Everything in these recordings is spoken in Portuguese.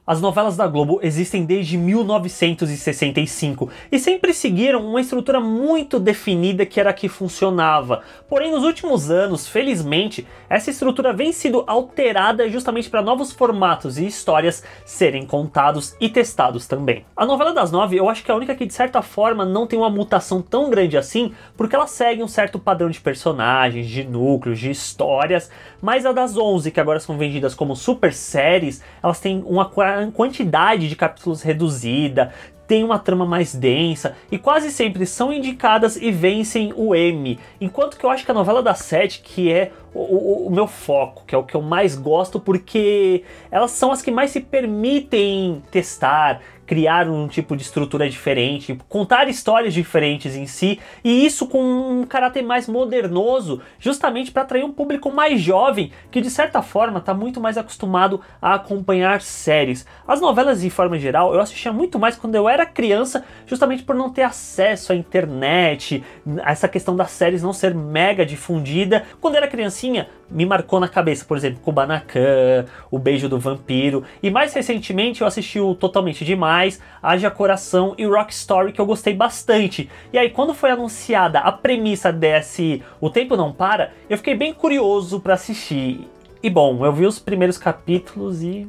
As novelas da Globo existem desde 1965 e sempre seguiram uma estrutura muito definida que era a que funcionava. Porém, nos últimos anos, felizmente, essa estrutura vem sendo alterada justamente para novos formatos e histórias serem contados e testados também. A novela das 9 eu acho que é a única que de certa forma não tem uma mutação tão grande assim, porque ela segue um certo padrão de personagens, de núcleos, de histórias, mas a das 11, que agora são vendidas como super séries, elas têm uma quantidade de capítulos reduzida, tem uma trama mais densa e quase sempre são indicadas e vencem o Emmy. Enquanto que eu acho que a novela das 7, que é o meu foco, que é o que eu mais gosto, porque elas são as que mais se permitem testar, criar um tipo de estrutura diferente, contar histórias diferentes em si, e isso com um caráter mais modernoso, justamente para atrair um público mais jovem, que de certa forma está muito mais acostumado a acompanhar séries. As novelas, de forma geral, eu assistia muito mais quando eu era criança, justamente por não ter acesso à internet, essa questão das séries não ser mega difundida. Quando eu era criancinha, me marcou na cabeça, por exemplo, Kubanacan, O Beijo do Vampiro, e mais recentemente eu assisti o Totalmente Demais, Haja Coração e Rock Story, que eu gostei bastante. E aí, quando foi anunciada a premissa desse O Tempo Não Para, eu fiquei bem curioso para assistir. E bom, eu vi os primeiros capítulos e...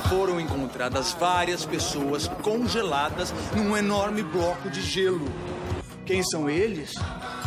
Foram encontradas várias pessoas congeladas num enorme bloco de gelo. Quem são eles?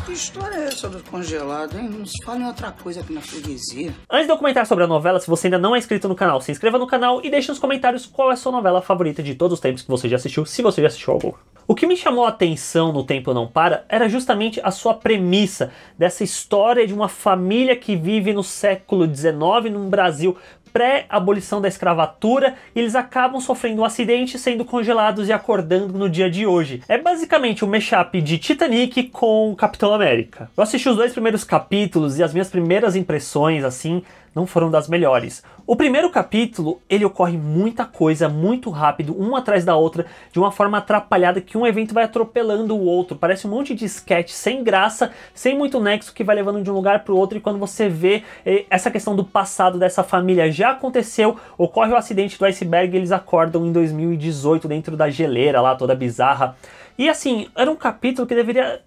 Que história é essa do congelado, hein? Não se fala em outra coisa aqui na freguesia. Antes de eu comentar sobre a novela, se você ainda não é inscrito no canal, se inscreva no canal e deixe nos comentários qual é a sua novela favorita de todos os tempos que você já assistiu, se você já assistiu algum. O que me chamou a atenção no Tempo Não Para era justamente a sua premissa dessa história de uma família que vive no século XIX num Brasil pré-abolição da escravatura, e eles acabam sofrendo um acidente, sendo congelados e acordando no dia de hoje. É basicamente um mashup de Titanic com Capitão América. Eu assisti os 2 primeiros capítulos e as minhas primeiras impressões, assim, não foram das melhores. O primeiro capítulo, ele ocorre muita coisa, muito rápido, uma atrás da outra, de uma forma atrapalhada, que um evento vai atropelando o outro. Parece um monte de sketch sem graça, sem muito nexo, que vai levando de um lugar para o outro, e quando você vê essa questão do passado dessa família já aconteceu, ocorre o acidente do iceberg e eles acordam em 2018 dentro da geleira lá, toda bizarra. E assim, era um capítulo que deveria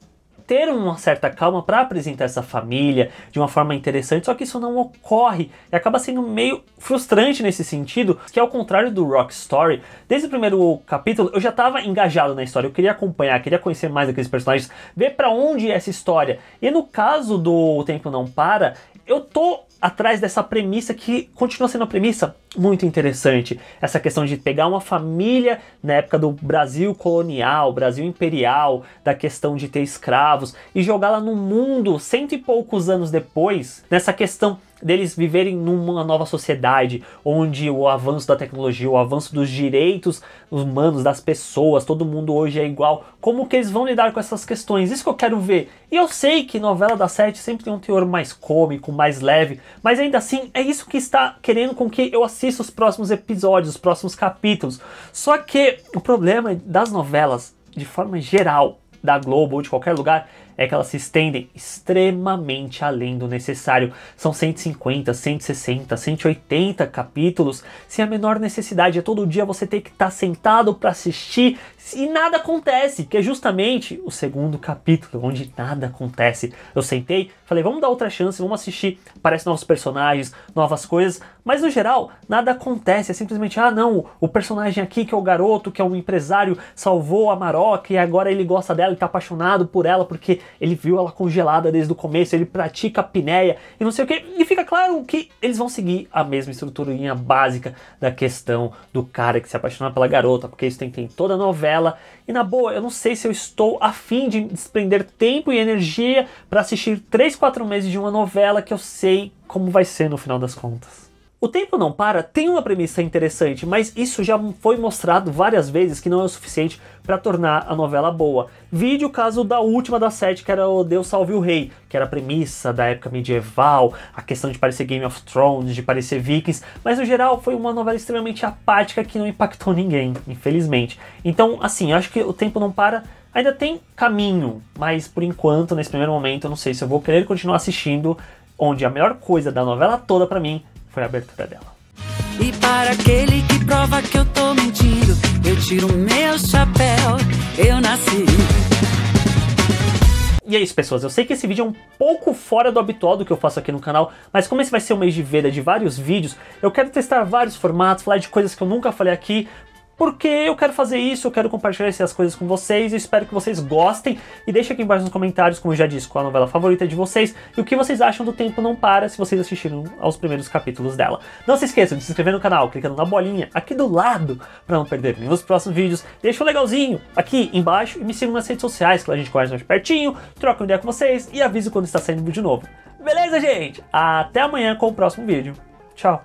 ter uma certa calma para apresentar essa família de uma forma interessante, só que isso não ocorre e acaba sendo meio frustrante nesse sentido, que ao contrário do Rock Story, desde o primeiro capítulo eu já estava engajado na história, eu queria acompanhar, queria conhecer mais aqueles personagens, ver para onde é essa história. E no caso do O Tempo Não Para, eu tô atrás dessa premissa que continua sendo uma premissa muito interessante. Essa questão de pegar uma família na época do Brasil colonial, Brasil imperial, da questão de ter escravos, e jogá-la no mundo 100 e poucos anos depois, nessa questão deles viverem numa nova sociedade, onde o avanço da tecnologia, o avanço dos direitos humanos, das pessoas, todo mundo hoje é igual. Como que eles vão lidar com essas questões? Isso que eu quero ver. E eu sei que novela das 7 sempre tem um teor mais cômico, mais leve, mas ainda assim é isso que está querendo com que eu assista os próximos episódios, os próximos capítulos. Só que o problema das novelas, de forma geral, da Globo ou de qualquer lugar, é que elas se estendem extremamente além do necessário. São 150, 160, 180 capítulos sem a menor necessidade. É todo dia você ter que estar sentado para assistir e nada acontece, que é justamente o segundo capítulo, onde nada acontece. Eu sentei, falei, vamos dar outra chance, vamos assistir, aparecem novos personagens, novas coisas, mas no geral, nada acontece, é simplesmente, ah não, o personagem aqui que é o garoto, que é um empresário, salvou a Maroca e agora ele gosta dela, ele tá apaixonado por ela porque ele viu ela congelada desde o começo, ele pratica a apneia e não sei o que, e fica claro que eles vão seguir a mesma estruturinha básica da questão do cara que se apaixona pela garota, porque isso tem toda a novela. E na boa, eu não sei se eu estou a fim de desprender tempo e energia para assistir 3, 4 meses de uma novela que eu sei como vai ser no final das contas. O Tempo Não Para tem uma premissa interessante, mas isso já foi mostrado várias vezes que não é o suficiente para tornar a novela boa. Vide o caso da última das 7, que era o Deus Salve o Rei, que era a premissa da época medieval, a questão de parecer Game of Thrones, de parecer Vikings, mas no geral foi uma novela extremamente apática que não impactou ninguém, infelizmente. Então, assim, eu acho que O Tempo Não Para ainda tem caminho, mas por enquanto, nesse primeiro momento, eu não sei se eu vou querer continuar assistindo, onde a melhor coisa da novela toda para mim foi a abertura dela. E para aquele que prova que eu tô mentindo, eu tiro meu chapéu, eu nasci. E é isso, pessoas, eu sei que esse vídeo é um pouco fora do habitual do que eu faço aqui no canal, mas como esse vai ser um mês de veda de vários vídeos, eu quero testar vários formatos, falar de coisas que eu nunca falei aqui, porque eu quero fazer isso, eu quero compartilhar essas coisas com vocês, eu espero que vocês gostem, e deixa aqui embaixo nos comentários, como eu já disse, qual a novela favorita de vocês, e o que vocês acham do Tempo Não Para, se vocês assistiram aos primeiros capítulos dela. Não se esqueçam de se inscrever no canal, clicando na bolinha aqui do lado, para não perder nenhum dos próximos vídeos, deixa um legalzinho aqui embaixo, e me sigam nas redes sociais, que a gente conhece mais pertinho, troca uma ideia com vocês, e aviso quando está saindo vídeo novo. Beleza, gente? Até amanhã com o próximo vídeo. Tchau!